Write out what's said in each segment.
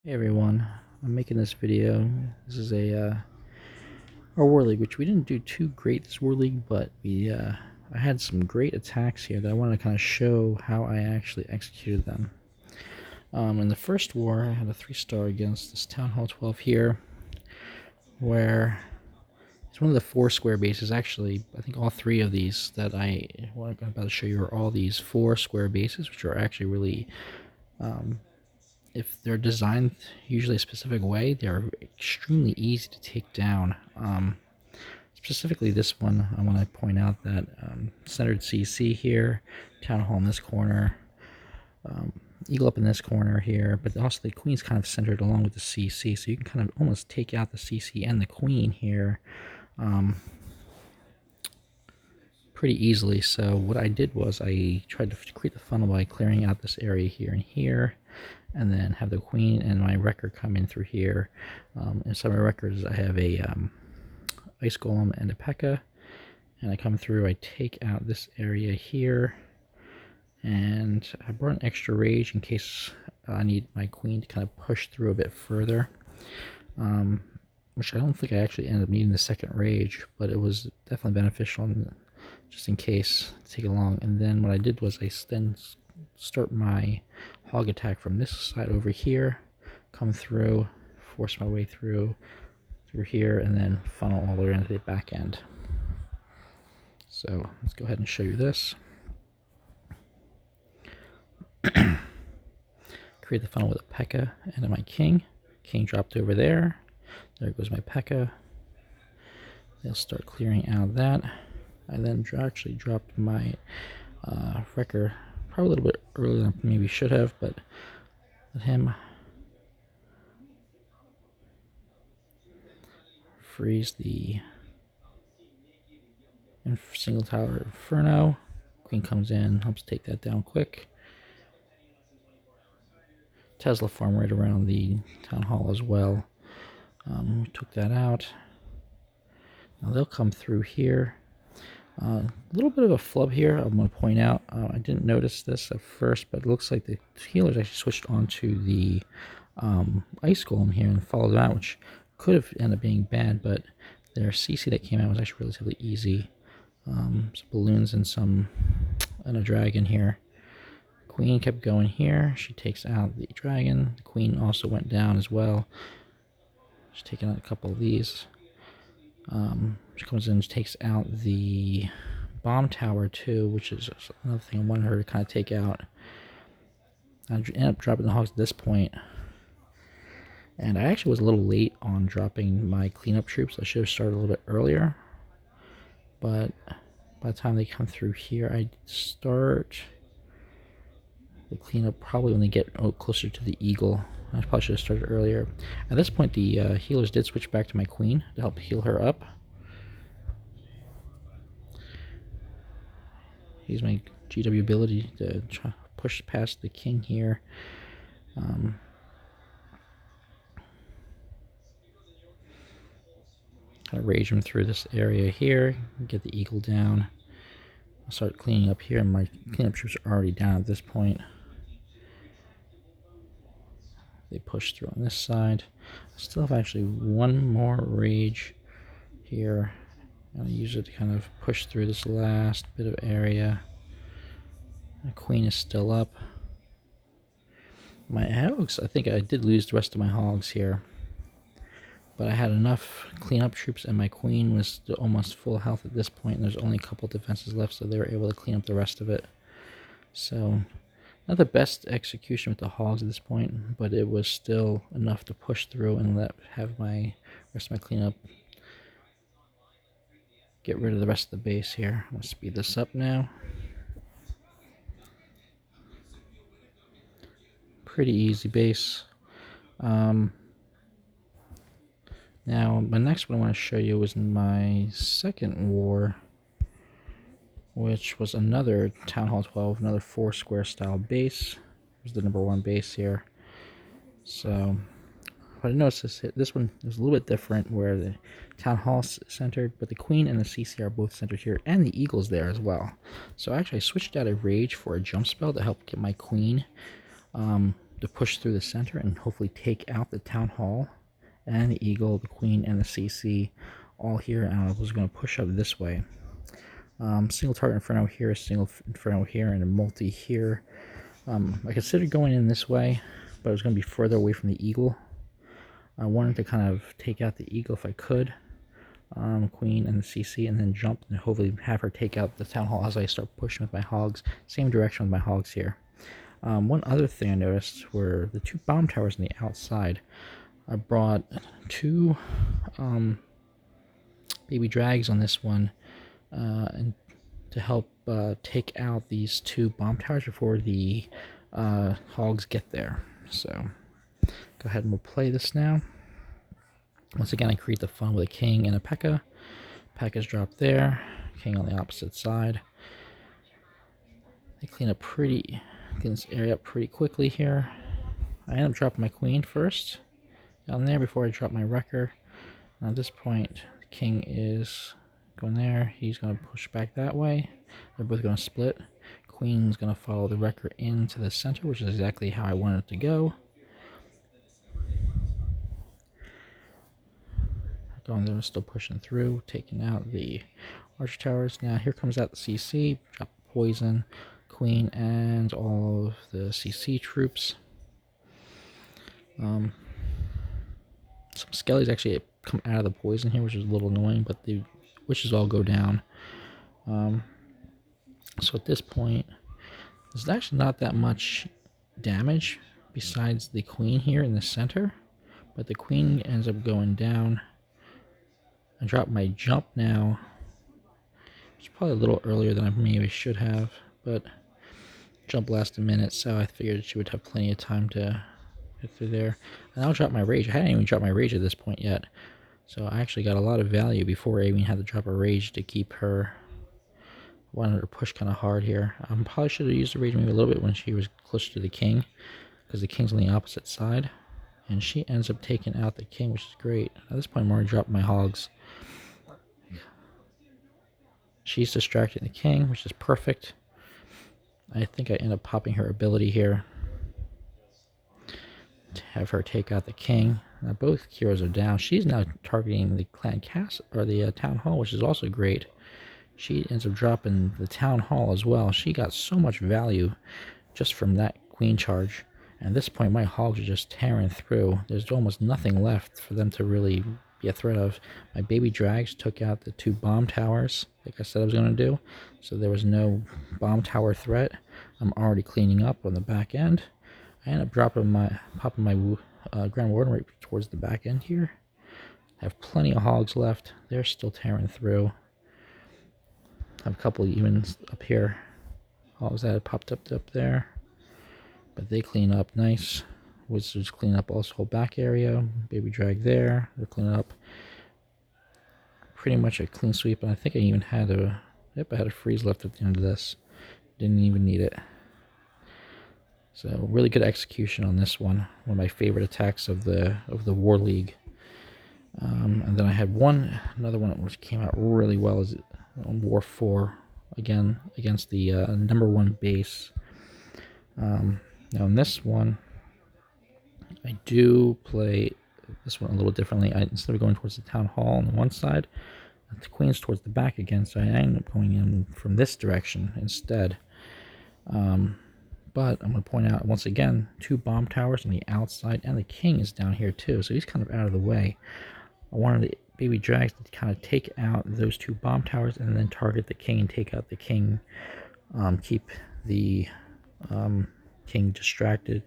Hey everyone, I'm making this video. This is our War League, which we didn't do too great this War League, but I had some great attacks here that I wanted to kind of show how I actually executed them. In the first war, I had a 3-star against this Town Hall 12 here, where it's one of the 4 square bases. Actually, I think all 3 of these that I'm about to show you are all these 4 square bases, which are actually really if they're designed usually a specific way, they're extremely easy to take down. Specifically this one, I want to point out that centered CC here, Town Hall in this corner, Eagle up in this corner here, but also the Queen's kind of centered along with the CC, so you can kind of almost take out the CC and the Queen here pretty easily. So what I did was I tried to create the funnel by clearing out this area here and here, and then have the Queen and my wrecker come in through here. Inside my wreckers, I have a Ice Golem and a P.E.K.K.A. And I come through, I take out this area here, and I brought an extra rage in case I need my Queen to kind of push through a bit further. Which I don't think I actually ended up needing the second rage, but it was definitely beneficial just in case to take it along. And then what I did was I then start my hog attack from this side over here, come through, force my way through here, and then funnel all the way into the back end. So let's go ahead and show you this. Create the funnel with a P.E.K.K.A. and my king. King dropped over there. There goes my P.E.K.K.A. They'll start clearing out that. I then actually dropped my wrecker probably a little bit earlier than maybe should have, but let him freeze the single tower Inferno. Queen comes in, helps take that down quick. Tesla farm right around the town hall as well. We took that out. Now they'll come through here. A little bit of a flub here, I'm going to point out. I didn't notice this at first, but it looks like the healers actually switched onto the Ice Golem here and followed out, which could have ended up being bad, but their CC that came out was actually relatively easy. Some balloons and a dragon here. Queen kept going here. She takes out the dragon. The Queen also went down as well. She's taking out a couple of these. She comes in and takes out the bomb tower too, which is another thing I wanted her to kind of take out. I ended up dropping the hogs at this point, and I actually was a little late on dropping my cleanup troops. I should have started a little bit earlier, but by the time they come through here, I start the cleanup probably when they get closer to the Eagle. I probably should have started earlier. At this point, the healers did switch back to my Queen to help heal her up. Use my GW ability to try push past the king here. Kind of rage him through this area here, get the Eagle down. I'll start cleaning up here, and my cleanup troops are already down at this point. They push through on this side. I still have actually one more rage here. I'm going to use it to kind of push through this last bit of area. The Queen is still up. My hogs, I think I did lose the rest of my hogs here, but I had enough cleanup troops, and my Queen was almost full health at this point, and there's only a couple defenses left, so they were able to clean up the rest of it. So not the best execution with the hogs at this point, but it was still enough to push through and have my rest of my cleanup get rid of the rest of the base here. I'm going to speed this up now. Pretty easy base. Now, my next one I want to show you was my second war, which was another Town Hall 12, another 4 square style base. It was the #1 base here. So, what I noticed is this one is a little bit different, where the Town Hall's centered, but the Queen and the CC are both centered here, and the Eagle's there as well. So actually I switched out a Rage for a jump spell to help get my Queen to push through the center and hopefully take out the town hall and the eagle, the queen, and the CC all here. And I was going to push up this way. Single target inferno here, single inferno here, and a multi here. I considered going in this way, but it was going to be further away from the eagle. I wanted to kind of take out the eagle if I could, queen and the CC, and then jump and hopefully have her take out the town hall as I start pushing with my hogs. Same direction with my hogs here. One other thing I noticed were the 2 bomb towers on the outside. I brought 2 baby drags on this one and to help take out these 2 bomb towers before the hogs get there. So go ahead and we'll play this now. Once again, I create the fun with a king and a P.E.K.K.A. P.E.K.K.A.'s dropped there. King on the opposite side. They clean this area up pretty quickly here. I end up dropping my queen first down there before I drop my wrecker. Now at this point, the king is going there. He's going to push back that way. They're both going to split. Queen's going to follow the wrecker into the center, which is exactly how I wanted it to go. Going there, still pushing through, taking out the archer towers. Now here comes out the CC, drop poison, queen, and all of the CC troops. Some skellies actually come out of the poison here, which is a little annoying, but the witches all go down. So at this point, there's actually not that much damage besides the queen here in the center, but the queen ends up going down. I dropped my jump now. It's probably a little earlier than I maybe should have, but jump lasted a minute, so I figured she would have plenty of time to get through there. And I'll drop my rage. I hadn't even dropped my rage at this point yet, so I actually got a lot of value before I even had to drop a rage to keep her. Wanted her to push kind of hard here. I probably should have used the rage maybe a little bit when she was closer to the king, because the king's on the opposite side, and she ends up taking out the king, which is great. At this point, I'm already dropping my hogs. She's distracting the king, which is perfect. I think I end up popping her ability here to have her take out the king. Now both heroes are down. She's now targeting the clan castle or the town hall, which is also great. She ends up dropping the town hall as well. She got so much value just from that queen charge. And at this point, my hogs are just tearing through. There's almost nothing left for them to really be a threat of. My baby drags took out the 2 bomb towers, like I said I was going to do. So there was no bomb tower threat. I'm already cleaning up on the back end. I end up popping my Grand Warden right towards the back end here. I have plenty of hogs left. They're still tearing through. I have a couple even up here. Hogs that had popped up there. But they clean up nice. Wizards clean up also whole back area. Baby drag there. They're cleaning up pretty much a clean sweep. And I think I even had a freeze left at the end of this. Didn't even need it. So really good execution on this one. One of my favorite attacks of the War League. And then I had another one which came out really well is on War 4 again against the number 1 base. Now in this one, I do play this one a little differently. Instead of going towards the town hall on the one side, the queen's towards the back again, so I end up going in from this direction instead. But I'm going to point out once again 2 bomb towers on the outside, and the king is down here too, so he's kind of out of the way. I wanted the baby drags to kind of take out those 2 bomb towers and then target the king and take out the king. Keep the king distracted.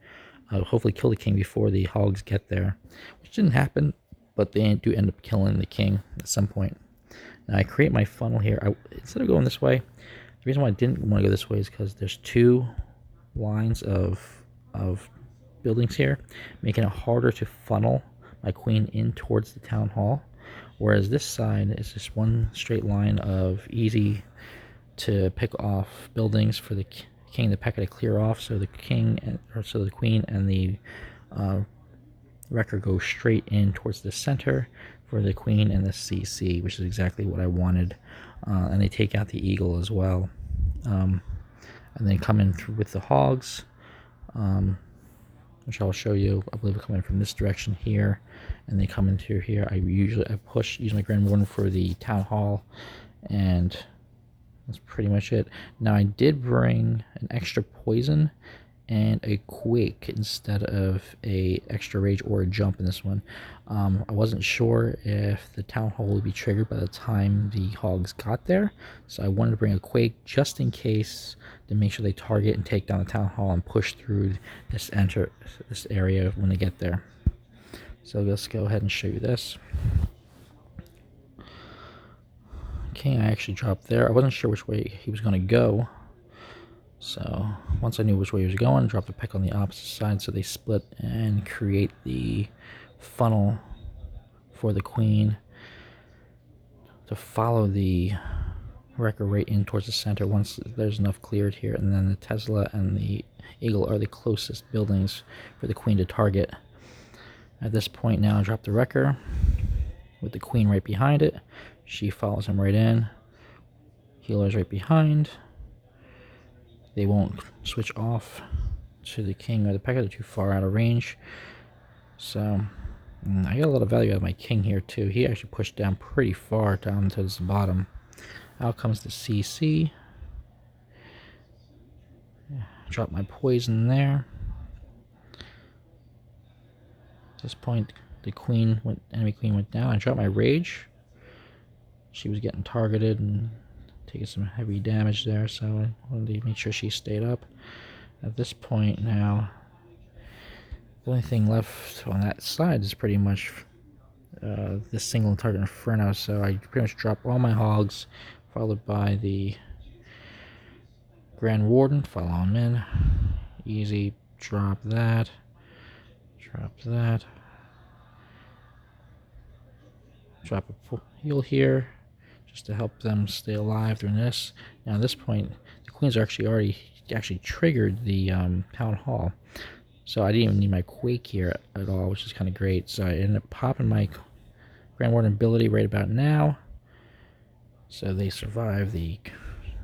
Hopefully kill the king before the hogs get there, which didn't happen, but they do end up killing the king at some point. Now I create my funnel here. Instead of going this way, the reason why I didn't want to go this way is because there's 2 lines of buildings here, making it harder to funnel my queen in towards the town hall, whereas this side is just one straight line of easy to pick off buildings for the king and the P.E.K.K.A. to clear off, so the the queen and the wrecker go straight in towards the center for the queen and the CC, which is exactly what I wanted. And they take out the eagle as well, and then come in with the hogs. which I'll show you. I believe coming from this direction here, and they come into here. I use my Grand Warden for the Town Hall, and that's pretty much it. Now I did bring an extra poison and a quake instead of a extra rage or a jump in this one. I wasn't sure if the Town Hall would be triggered by the time the hogs got there, so I wanted to bring a quake just in case, to make sure they target and take down the Town Hall and push through this area when they get there. So let's go ahead and show you this. Okay, I actually dropped there. I wasn't sure which way he was going to go, so once I knew which way he was going, I dropped a peck on the opposite side so they split and create the funnel for the queen to follow the wrecker right in towards the center once there's enough cleared here. And then the Tesla and the Eagle are the closest buildings for the queen to target. At this point now, I drop the wrecker with the queen right behind it. She follows him right in. Healer's right behind. They won't switch off to the king or the P.E.K.K.A. They're too far out of range. So I got a lot of value out of my king here too. He actually pushed down pretty far down to the bottom. Out comes the CC. Drop my poison there. At this point, the enemy queen went down. I dropped my rage. She was getting targeted and taking some heavy damage there, so I wanted to make sure she stayed up. At this point now, the only thing left on that side is pretty much this single target Inferno, so I pretty much drop all my hogs, followed by the Grand Warden, follow him in. Easy, drop that, drop that. Drop a heal here, just to help them stay alive during this. Now at this point, the queens are actually triggered the Town Hall, so I didn't even need my quake here at all, which is kind of great. So I ended up popping my Grand Warden ability right about now, so they survive the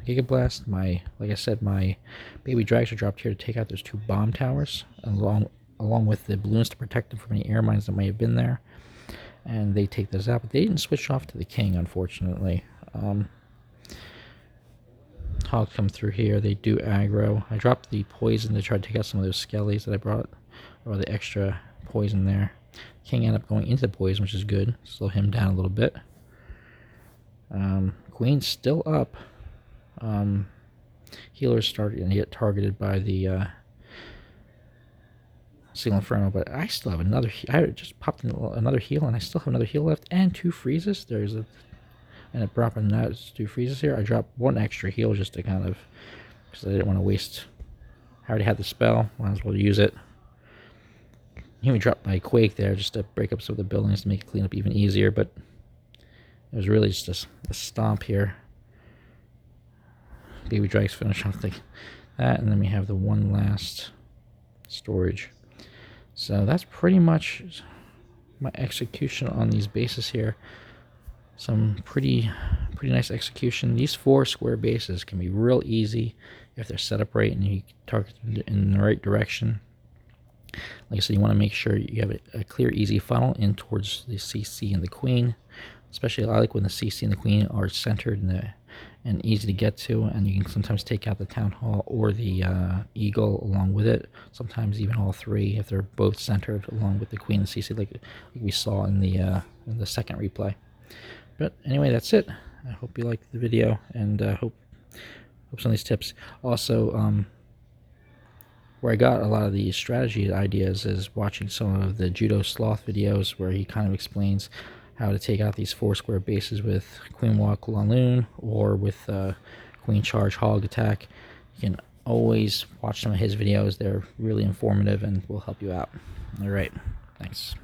Giga Blast. Like I said, my baby drags are dropped here to take out those 2 bomb towers, along with the balloons to protect them from any air mines that may have been there. And they take this out, but they didn't switch off to the king, unfortunately. Hogs come through here. They do aggro. I dropped the poison to try to take out some of those skellies that I brought, or the extra poison there. King ended up going into the poison, which is good. Slow him down a little bit. Queen's still up. Healers started to get targeted by the Single Inferno, but I still have another. I just popped another heal, and I still have another heal left and 2 freezes. There's a, and it dropping those 2 freezes here. I dropped 1 extra heal just to kind of, because I didn't want to waste. I already had the spell, might as well use it. Even dropped my quake there just to break up some of the buildings to make it clean up even easier, but it was really just a stomp here. Baby Drags finish off that, and then we have the one last storage. So that's pretty much my execution on these bases here. Some pretty nice execution. These 4 square bases can be real easy if they're set up right and you target them in the right direction. Like I said, you want to make sure you have a clear, easy funnel in towards the CC and the queen. Especially I like when the CC and the queen are centered and easy to get to, and you can sometimes take out the Town Hall or the Eagle along with it. Sometimes even all 3 if they're both centered along with the queen and CC, like we saw in the second replay. But anyway, that's it. I hope you liked the video, and hope some of these tips. Also, where I got a lot of the strategy ideas is watching some of the Judo Sloth videos, where he kind of explains how to take out these 4 square bases with Queen Walk Laloon or with Queen Charge Hog Attack. You can always watch some of his videos. They're really informative and will help you out. All right, thanks.